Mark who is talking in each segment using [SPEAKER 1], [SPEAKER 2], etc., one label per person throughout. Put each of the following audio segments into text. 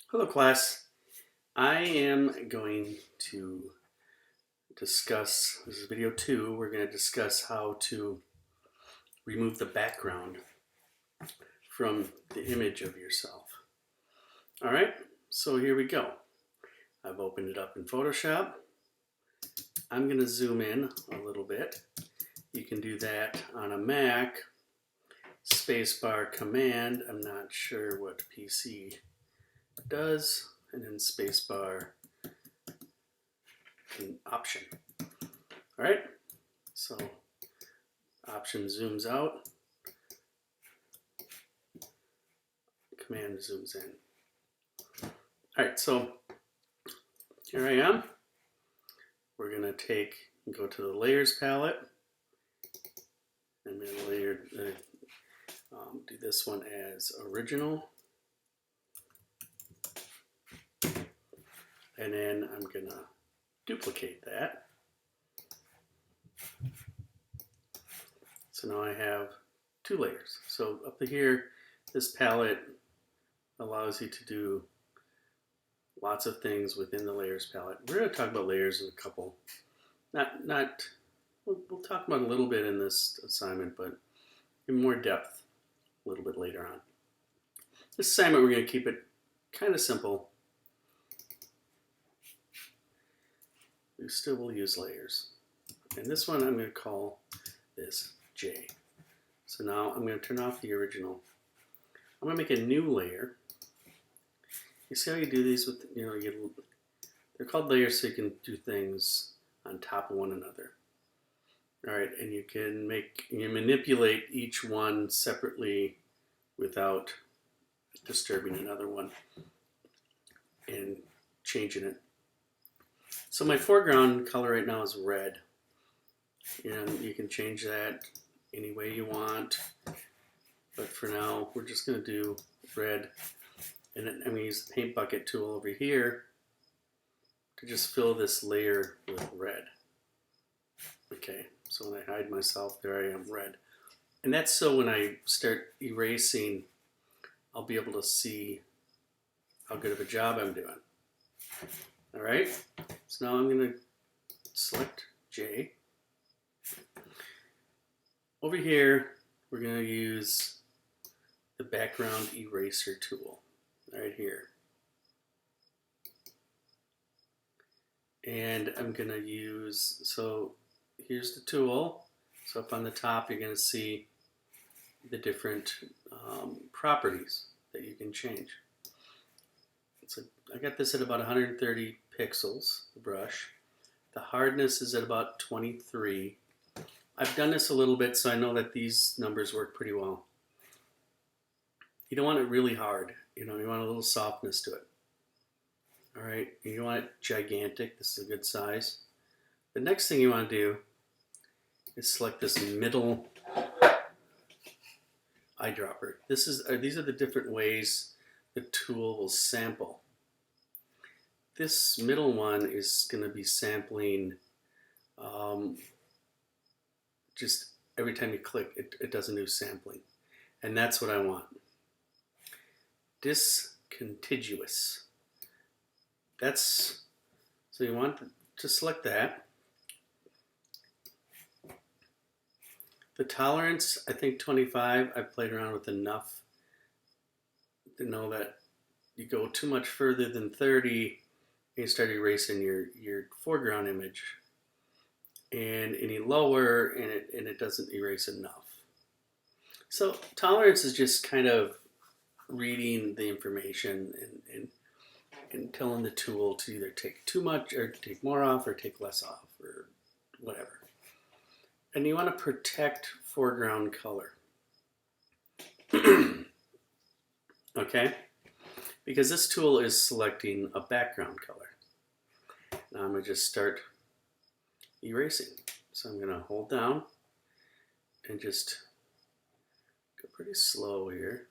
[SPEAKER 1] Hello class. I am going to discuss, this is video 2, we're going to discuss how to remove the background from the image of yourself. Alright, so here we go. I've opened it up in Photoshop. I'm going to zoom in a little bit. You can do that on a Mac, spacebar command, I'm not sure what PC does, and then spacebar option. All right, so option zooms out, command zooms in. All right, so here I am. We're gonna go to the layers palette. I'm gonna do this one as original. And then I'm gonna duplicate that. So now I have 2 layers. So up here, this palette allows you to do lots of things within the layers palette. We're going to talk about layers in a couple. We'll talk about a little bit in this assignment, but in more depth a little bit later on. This assignment, we're going to keep it kind of simple. We still will use layers. And this one, I'm going to call this J. So now I'm going to turn off the original. I'm going to make a new layer. You see how you do these with, they're called layers so you can do things on top of one another. All right, and you manipulate each one separately without disturbing another one and changing it. So my foreground color right now is red, and you can change that any way you want. But for now, we're just going to do red. And I'm going to use the paint bucket tool over here to just fill this layer with red. Okay, so when I hide myself, there I am, red. And that's so when I start erasing, I'll be able to see how good of a job I'm doing. All right, so now I'm going to select J. Over here, we're going to use the background eraser tool right here. And I'm going to use, so here's the tool. So up on the top, you're going to see the different properties that you can change. So I got this at about 130 pixels, the brush. The hardness is at about 23. I've done this a little bit, so I know that these numbers work pretty well. You don't want it really hard. You want a little softness to it. All right, you want it gigantic. This is a good size. The next thing you want to do is select this middle eyedropper. These are the different ways the tool will sample. This middle one is going to be sampling just every time you click, it does a new sampling. And that's what I want. Discontiguous. So you want to select that. The tolerance, I think 25. I've played around with enough to know that you go too much further than 30, and you start erasing your foreground image. And any lower, and it doesn't erase enough. So tolerance is just kind of reading the information and telling the tool to either take too much or take more off or take less off or whatever. And you want to protect foreground color. Okay? Because this tool is selecting a background color. Now I'm going to just start erasing. So I'm going to hold down and just go pretty slow here.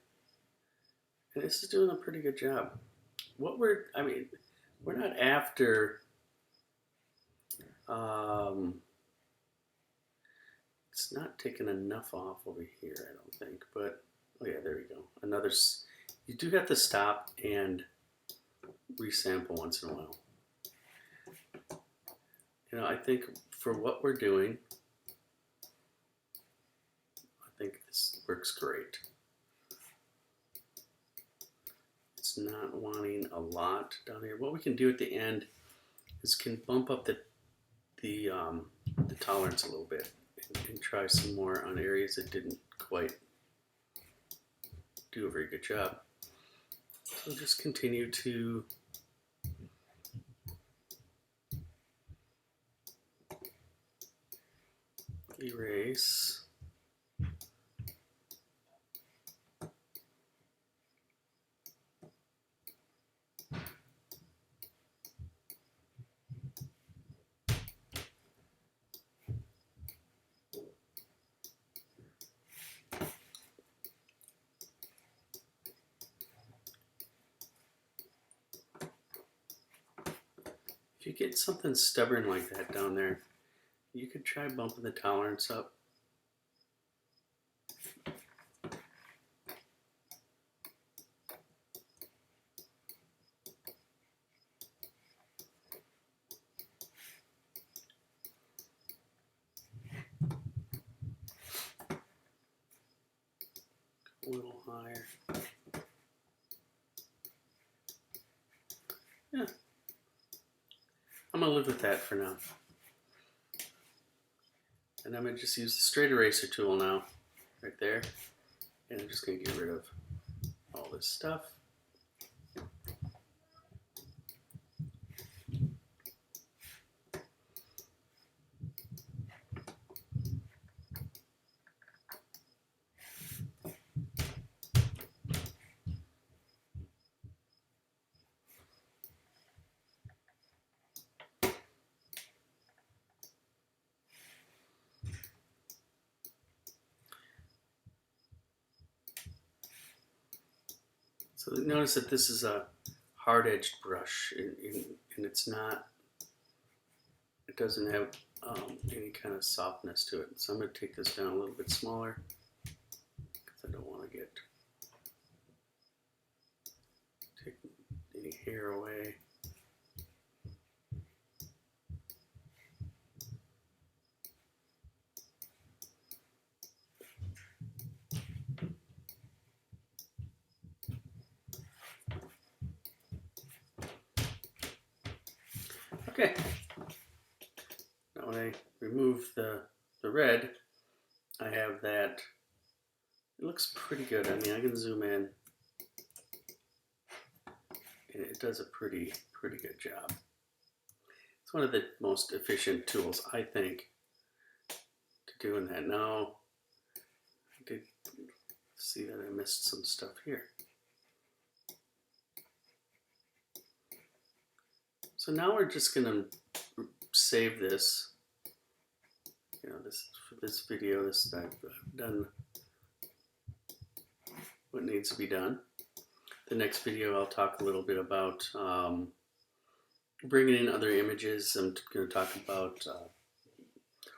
[SPEAKER 1] And this is doing a pretty good job. We're not after, it's not taking enough off over here, I don't think, but, oh yeah, there we go. You do have to stop and resample once in a while. You know, I think for what we're doing, I think this works great. It's not wanting a lot down here. What we can do at the end is can bump up the tolerance a little bit and try some more on areas that didn't quite do a very good job. So just continue to erase. If you get something stubborn like that down there, you could try bumping the tolerance up. A little higher. Yeah. I'm going to live with that for now. And I'm going to just use the straight eraser tool now, right there. And I'm just going to get rid of all this stuff. So notice that this is a hard-edged brush, and it's not, it doesn't have any kind of softness to it. So I'm going to take this down a little bit smaller because I don't want to take any hair away. Okay, now when I remove the red, I have that. It looks pretty good. I mean, I can zoom in, and it does a pretty good job. It's one of the most efficient tools, I think, to doing that. Now, I did see that I missed some stuff here. So now we're just going to save this. You know, this for this video. This I've done what needs to be done. The next video, I'll talk a little bit about bringing in other images. I'm going to talk about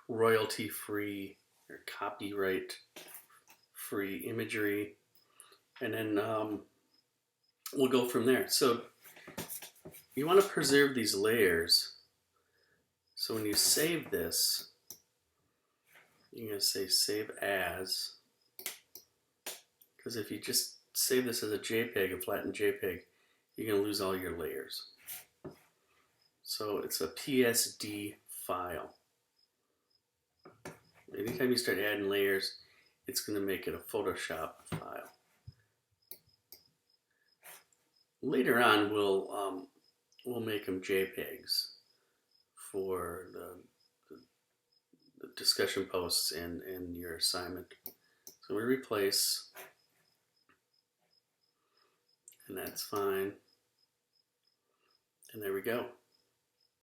[SPEAKER 1] royalty-free or copyright-free imagery, and then we'll go from there. So you want to preserve these layers. So when you save this, you're going to say save as, because if you just save this as a JPEG, a flattened JPEG, you're going to lose all your layers. So it's a PSD file. Anytime you start adding layers, it's going to make it a Photoshop file. Later on, we'll make them JPEGs for the discussion posts and your assignment. So we replace, and that's fine. And there we go.